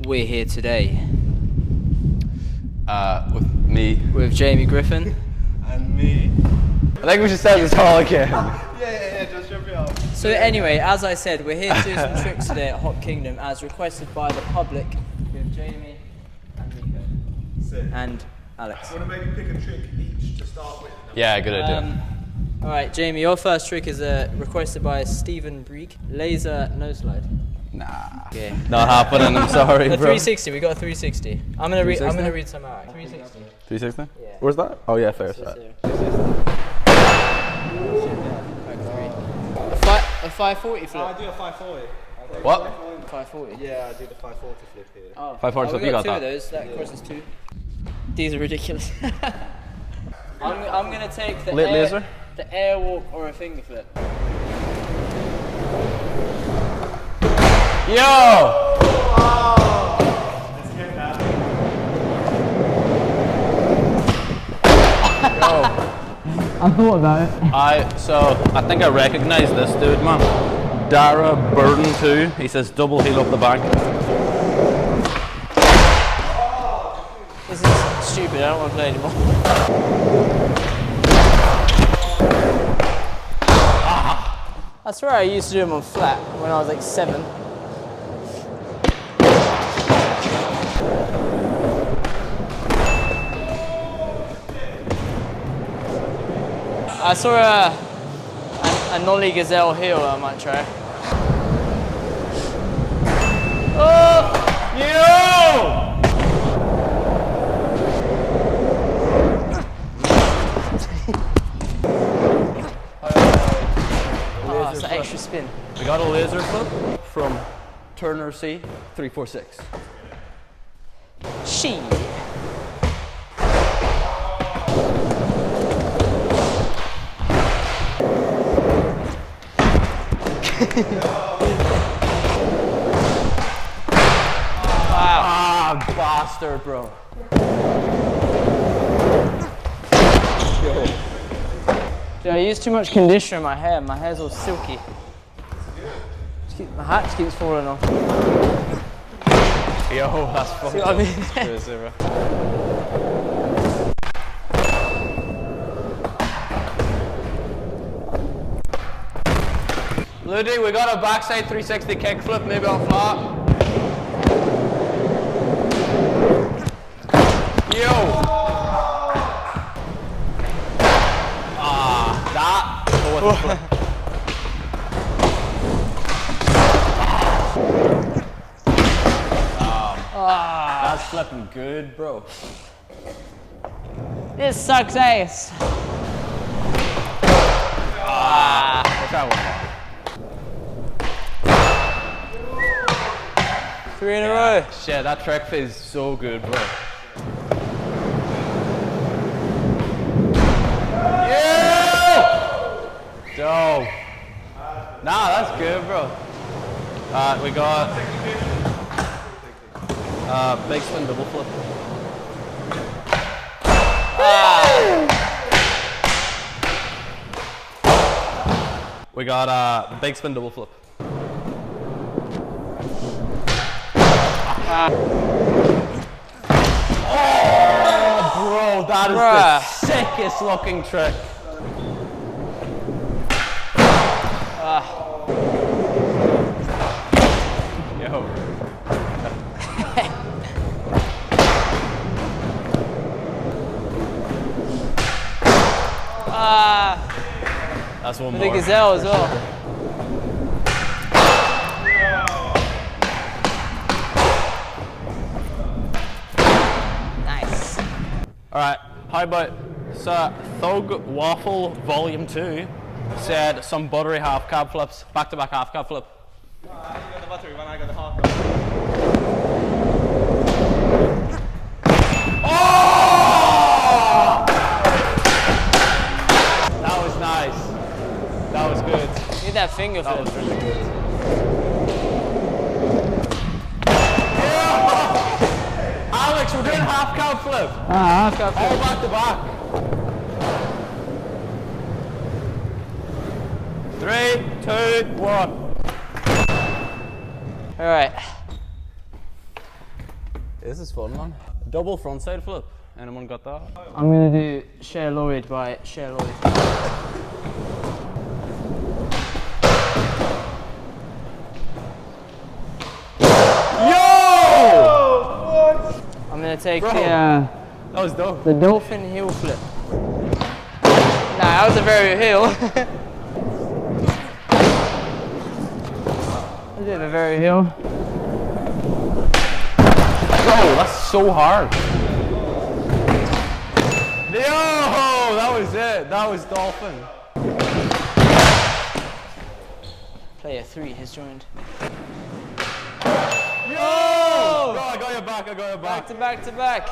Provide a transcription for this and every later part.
We're here today with me. with Jamie Griffin. And me. I think we should say this all again. Yeah, just jump it up. So anyway, as I said, we're here to do some tricks today at Hot Kingdom as requested by the public with Jamie and Nico. Sick. And Alex. Want to maybe pick a trick each to start with? Yeah, good idea. Alright, Jamie, your first trick is requested by Stephen Breek. Laser no slide. Nah. Yeah. Not happening, I'm sorry, A bro. 360, we got a 360. I'm gonna read some out. 360. 360? Yeah. Where's that? Oh yeah, fair. It's Right. there. A 540 flip. I do a 540. What? 540. Yeah, I do the 540 flip here. Oh, 540 flip, we you got got two that. of those. That crosses two. These are ridiculous. I'm gonna take the Lit laser? the air walk or a finger flip. Yo! Let's get that. I thought about it. I think I recognise this dude, man. DARKSLIDE 2. He says double heel up the back. This is stupid. I don't want to play anymore. I swear I used to do them on flat when I was like 7. I saw a nollie gazelle heel I might try. Oh! Yo! Oh, it's an extra spin. We got a laser flip from Turner C 346. She. Wow. Ah, bastard, bro. Dude, I use too much conditioner in my hair. My hair's all silky. My hat just keeps falling off. Yo, that's fucking See what I mean? crazy, bro. Ludi, we got a backside 360 kickflip, maybe on flat. Yo! That. Oh, what the flip. That's flipping good, bro. This sucks ass. We'll try one more. 3 in a row. Shit, that trick feels so good, bro. Yeah! Dope. Nah, that's good, bro. We got big spin double flip. We got big spin double flip. Oh, bro, that is the sickest looking trick. Yo. That's one The more. gazelle as well. Nice. Alright, how about Thug Waffle Volume 2 said some buttery half cab flips, back to back half cab flip. I got the buttery when I got the half. Oh! That was nice. That was good. Need that finger That flip. was really good. Alex, we're doing half cab flip. Half cab All flip. back to back. 3, 2, 1. All right. This is fun, man. Double frontside flip. Anyone got that? I'm gonna do Cher Lloyd by Cher Lloyd. Yo! I'm gonna take Bro, the that was dope. the dolphin heel flip. Nah, that was a very heel. A bit of a very heel. Bro, that's so hard. Yo, that was it. That was dolphin. Player 3 has joined. Yo! Bro, I got your back. I got your Back back. to back to back.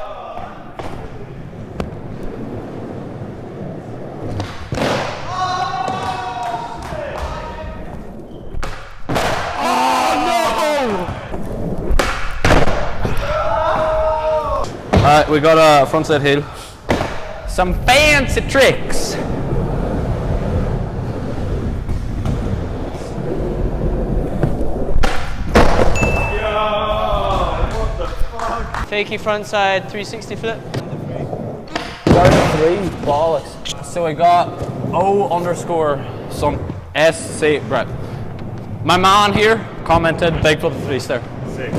Alright, we got a frontside heel. Some fancy tricks. Fakey frontside 360 flip. Got 3 bollocks. So I got O underscore some SC Brett. My man here commented big flip 3 stair. Sick.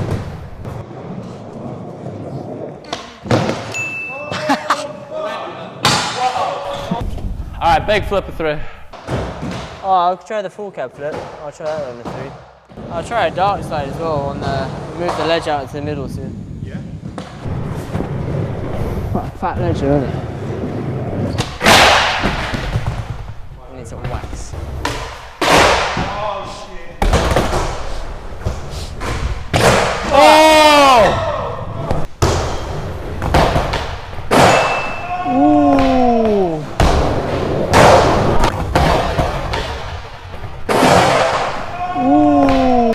Alright, big flip of 3. Oh, I'll try the full cab flip. I'll try that on the 3. I'll try a dark slide as well on the, move the ledge out to the middle soon. Yeah. Quite a fat ledge, isn't it? I need some wax. Oh shit. Oh! Ooh! Ooh!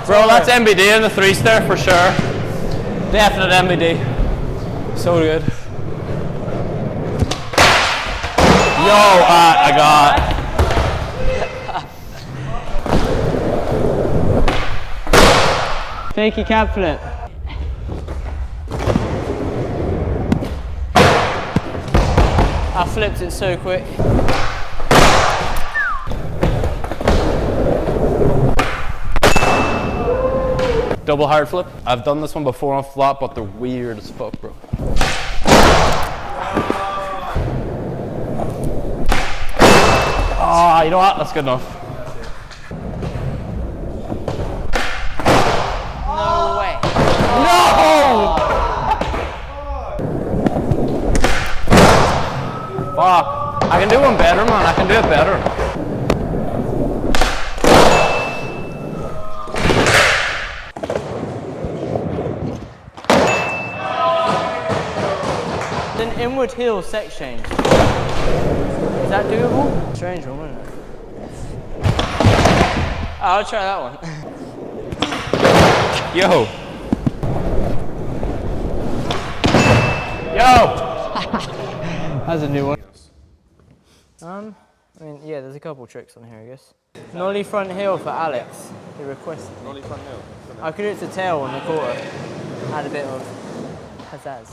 Bro, that's MBD in the 3 stair for sure. Definite MBD. So good. Yo, I got. Fakey cab flip. I flipped it so quick. Double hard flip. I've done this one before on flat, but they're weird as fuck, bro. Ah, you know what? That's good enough. No way. No! Fuck. I can do one better, man. I can do it better. An inward heel sex change. Is that doable? Strange one, wouldn't it? Oh, I'll try that one. Yo. Yo! That's a new one. I mean, yeah, there's a couple tricks on here, I guess. Nollie front heel for Alex, he requested. Nollie front heel. I could do it to tail on the quarter. Add a bit of pizzazz.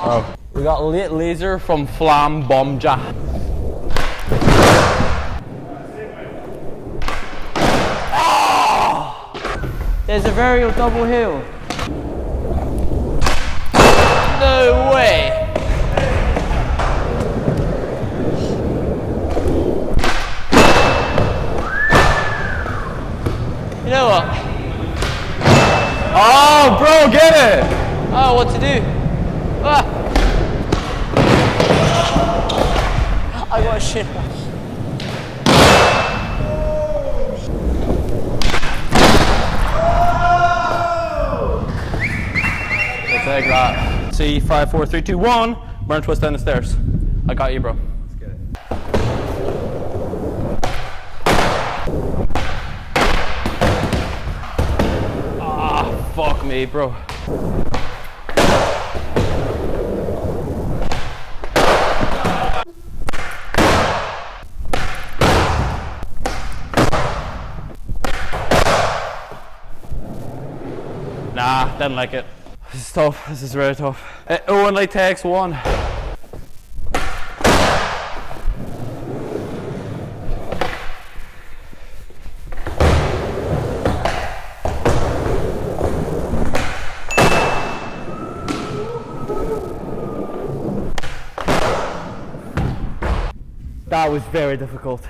Oh. We got Late Laser from Flam Bombja. There's a varial double heel. No way. You know what? Oh, bro, get it! Oh, what to do? Ah. I got a shit. Take that. See, 5, 4, 3, 2, 1. MERLIN twist down the stairs. I got you, bro. Let's get it. Ah, fuck me, bro. Didn't like it. This is tough. This is really tough. It only takes one. That was very difficult.